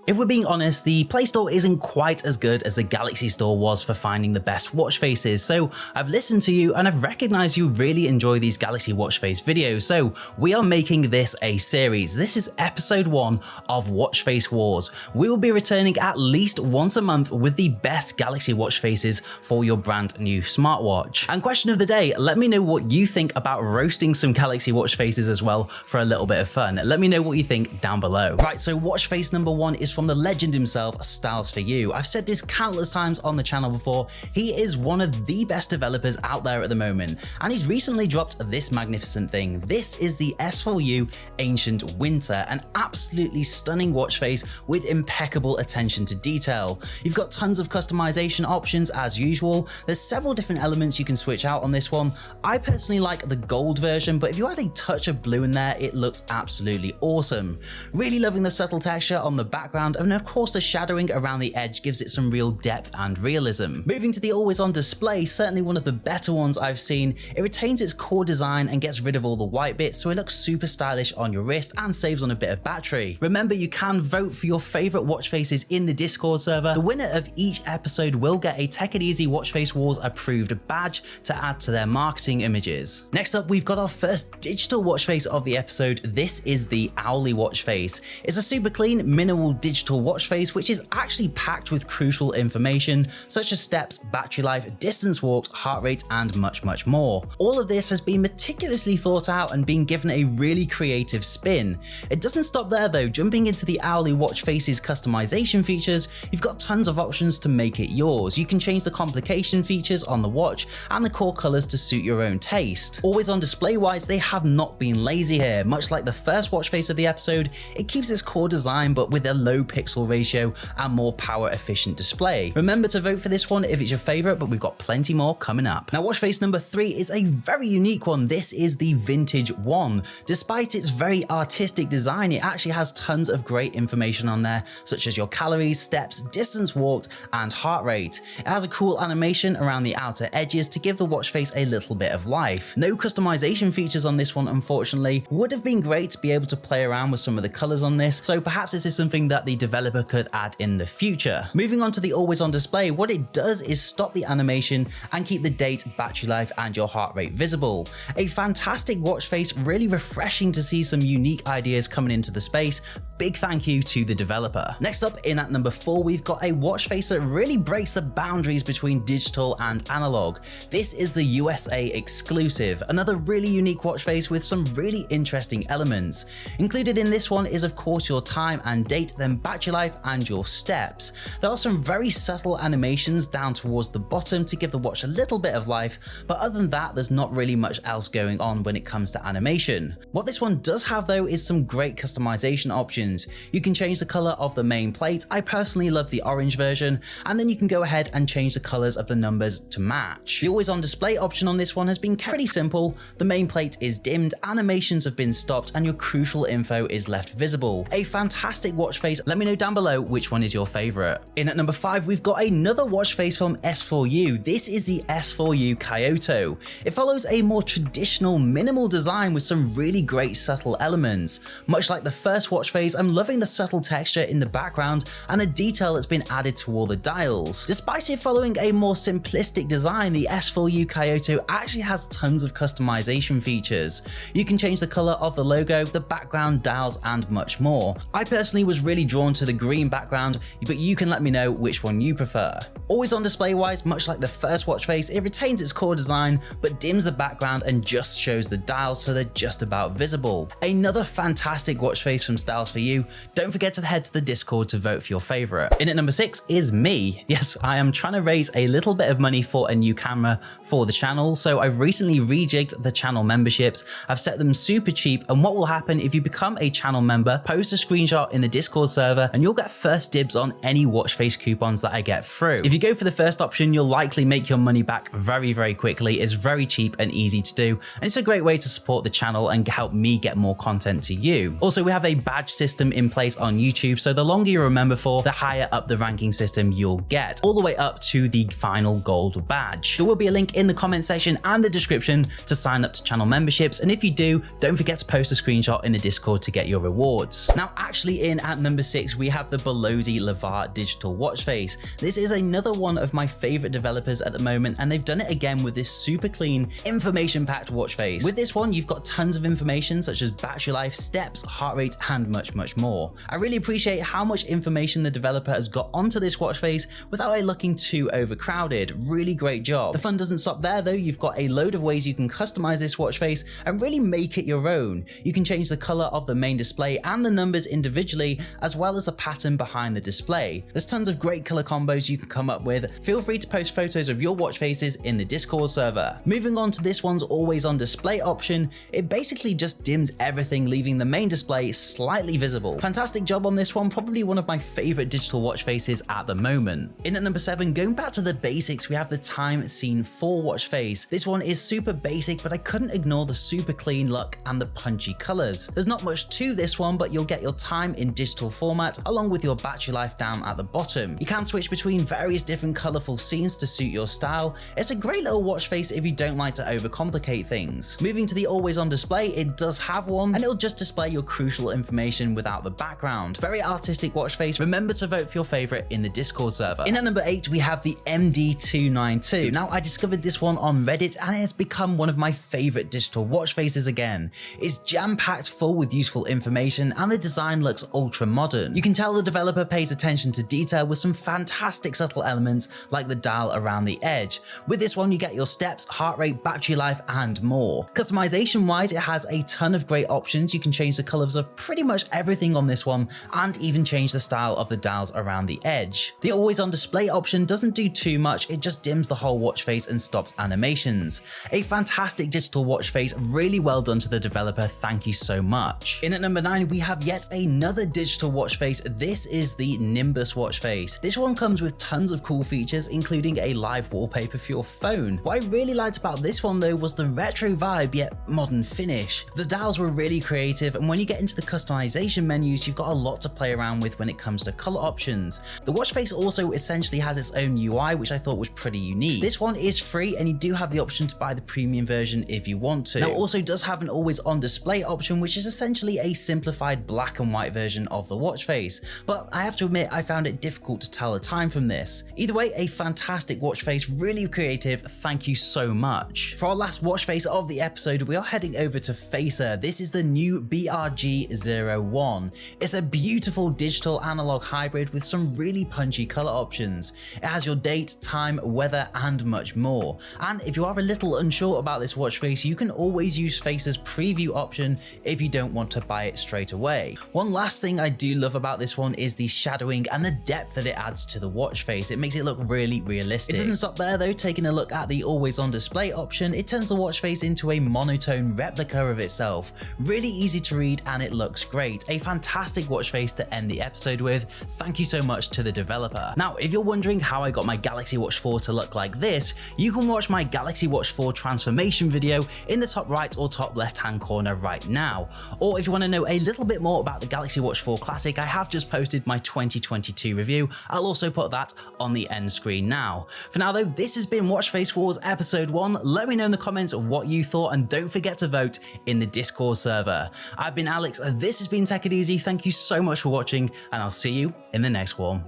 If we're being honest, the Play Store isn't quite as good as the Galaxy Store was for finding the best watch faces, so I've listened to you and I've recognized you really enjoy these Galaxy watch face videos, so we are making this a series. This is episode 1 of Watch Face Wars. We will be returning at least once a month with the best Galaxy watch faces for your brand new smartwatch. And question of the day, let me know what you think about roasting some Galaxy watch faces as well for a little bit of fun. Let me know what you think down below. Right, so watch face number 1 is from the legend himself, S4U. I've said this countless times on the channel before. He is one of the best developers out there at the moment, and he's recently dropped this magnificent thing. This is the S4U Ancient Winter, an absolutely stunning watch face with impeccable attention to detail. You've got tons of customization options as usual. There's several different elements you can switch out on this one. I personally like the gold version, but if you add a touch of blue in there, it looks absolutely awesome. Really loving the subtle texture on the background, and of course the shadowing around the edge gives it some real depth and realism. Moving to the always on display, certainly one of the better ones I've seen. It retains its core design and gets rid of all the white bits, so it looks super stylish on your wrist and saves on a bit of battery. Remember, you can vote for your favorite watch faces in the Discord server. The winner of each episode will get a Take It Easy Watch Face Wars approved badge to add to their marketing images. Next up, we've got our first digital watch face of the episode. This is the Owly watch face. It's a super clean, minimal digital watch face which is actually packed with crucial information such as steps, battery life, distance walked, heart rate, and much more. All of this has been meticulously thought out and been given a really creative spin. It doesn't stop there though. Jumping into the Owly watch face's customization features, you've got tons of options to make it yours. You can change the complication features on the watch and the core colors to suit your own taste. Always on display wise, they have not been lazy here. Much like the first watch face of the episode, it keeps its core design but with a low pixel ratio and more power efficient display. Remember to vote for this one if it's your favorite, but we've got plenty more coming up. Now watch face number 3 is a very unique one. This is the Vintage 1. Despite its very artistic design, it actually has tons of great information on there, such as your calories, steps, distance walked, and heart rate. It has a cool animation around the outer edges to give the watch face a little bit of life. No customization features on this one, unfortunately. Would have been great to be able to play around with some of the colors on this, so perhaps this is something that the developer could add in the future. Moving on to the always on display, what it does is stop the animation and keep the date, battery life, and your heart rate visible. A fantastic watch face, really refreshing to see some unique ideas coming into the space. Big thank you to the developer. Next up, in at number 4, we've got a watch face that really breaks the boundaries between digital and analog. This is the USA exclusive, another really unique watch face with some really interesting elements. Included in this one is of course your time and date, then battery life and your steps. There are some very subtle animations down towards the bottom to give the watch a little bit of life, but other than that, there's not really much else going on when it comes to animation. What this one does have though is some great customization options. You can change the color of the main plate. I personally love the orange version, and then you can go ahead and change the colors of the numbers to match. The always on display option on this one has been pretty simple. The main plate is dimmed, animations have been stopped, and your crucial info is left visible. A fantastic watch face. Let me know down below which one is your favorite. In at number 5, we've got another watch face from S4U. This is the S4U Kyoto. It follows a more traditional, minimal design with some really great subtle elements. Much like the first watch face, I'm loving the subtle texture in the background and the detail that's been added to all the dials. Despite it following a more simplistic design, the S4U Kyoto actually has tons of customization features. You can change the color of the logo, the background, dials, and much more. I personally was really drawn to the green background, but you can let me know which one you prefer. Always on display wise, much like the first watch face, it retains its core design but dims the background and just shows the dials so they're just about visible. Another fantastic watch face from S4U. Don't forget to head to the Discord to vote for your favorite. In at number 6 is me. Yes, I am trying to raise a little bit of money for a new camera for the channel, so I've recently rejigged the channel memberships. I've set them super cheap, and what will happen if you become a channel member, post a screenshot in the Discord server and you'll get first dibs on any watch face coupons that I get through. If you go for the first option, you'll likely make your money back very quickly. It's very cheap and easy to do, and it's a great way to support the channel and help me get more content to you. Also, we have a badge system in place on YouTube, so the longer you remember for, the higher up the ranking system you'll get, all the way up to the final gold badge. There will be a link in the comment section and the description to sign up to channel memberships, and if you do, don't forget to post a screenshot in the Discord to get your rewards. Now, actually in at number 6 6, we have the Ballozi Levar digital watch face. This is another one of my favorite developers at the moment, and they've done it again with this super clean, information-packed watch face. With this one, you've got tons of information such as battery life, steps, heart rate, and much more. I really appreciate how much information the developer has got onto this watch face without it looking too overcrowded. Really great job. The fun doesn't stop there though. You've got a load of ways you can customize this watch face and really make it your own. You can change the color of the main display and the numbers individually, as well as a pattern behind the display. There's tons of great color combos you can come up with. Feel free to post photos of your watch faces in the Discord server. Moving on to this one's always on display option, it basically just dims everything, leaving the main display slightly visible. Fantastic job on this one, probably one of my favorite digital watch faces at the moment. In at number 7, going back to the basics, we have the Time Scene 4 watch face. This one is super basic, but I couldn't ignore the super clean look and the punchy colors. There's not much to this one, but you'll get your time in digital format along with your battery life down at the bottom. You can switch between various different colorful scenes to suit your style. It's a great little watch face if you don't like to overcomplicate things. Moving to the always on display, it does have one, and it'll just display your crucial information without the background. Very artistic watch face. Remember to vote for your favorite in the Discord server. In at number 8, we have the MD292. Now, I discovered this one on Reddit and it has become one of my favorite digital watch faces again. It's jam-packed full with useful information and the design looks ultra modern. You can tell the developer pays attention to detail with some fantastic subtle elements like the dial around the edge. With this one, you get your steps, heart rate, battery life, and more. Customization wise, it has a ton of great options. You can change the colors of pretty much everything on this one and even change the style of the dials around the edge. The always on display option doesn't do too much, it just dims the whole watch face and stops animations. A fantastic digital watch face, really well done to the developer, thank you so much. In at number 9, we have yet another digital watch face. This is the Nimbus watch face. This one comes with tons of cool features, including a live wallpaper for your phone. What I really liked about this one though was the retro vibe yet modern finish. The dials were really creative, and when you get into the customization menus, you've got a lot to play around with when it comes to color options. The watch face also essentially has its own UI, which I thought was pretty unique. This one is free and you do have the option to buy the premium version if you want to. Now, it also does have an always on display option, which is essentially a simplified black and white version of the watch face, but I have to admit I found it difficult to tell the time from this. Either way, a fantastic watch face, really creative, thank you so much. For our last watch face of the episode, we are heading over to Facer. This is the new BRG01. It's a beautiful digital analog hybrid with some really punchy color options. It has your date, time, weather, and much more. And if you are a little unsure about this watch face, you can always use Facer's preview option if you don't want to buy it straight away. One last thing I do love about this one is the shadowing and the depth that it adds to the watch face. It makes it look really realistic. It doesn't stop there though. Taking a look at the always on display option, it turns the watch face into a monotone replica of itself. Really easy to read and it looks great. A fantastic watch face to end the episode with. Thank you so much to the developer. Now, if you're wondering how I got my Galaxy Watch 4 to look like this, you can watch my Galaxy Watch 4 transformation video in the top right or top left hand corner right now. Or if you want to know a little bit more about the Galaxy Watch 4 Classic, I have just posted my 2022 review. I'll also put that on the end screen now. For now though, this has been Watch Face Wars episode 1. Let me know in the comments what you thought and don't forget to vote in the Discord server. I've been Alex, this has been Take It Easy. Thank you so much for watching and I'll see you in the next one.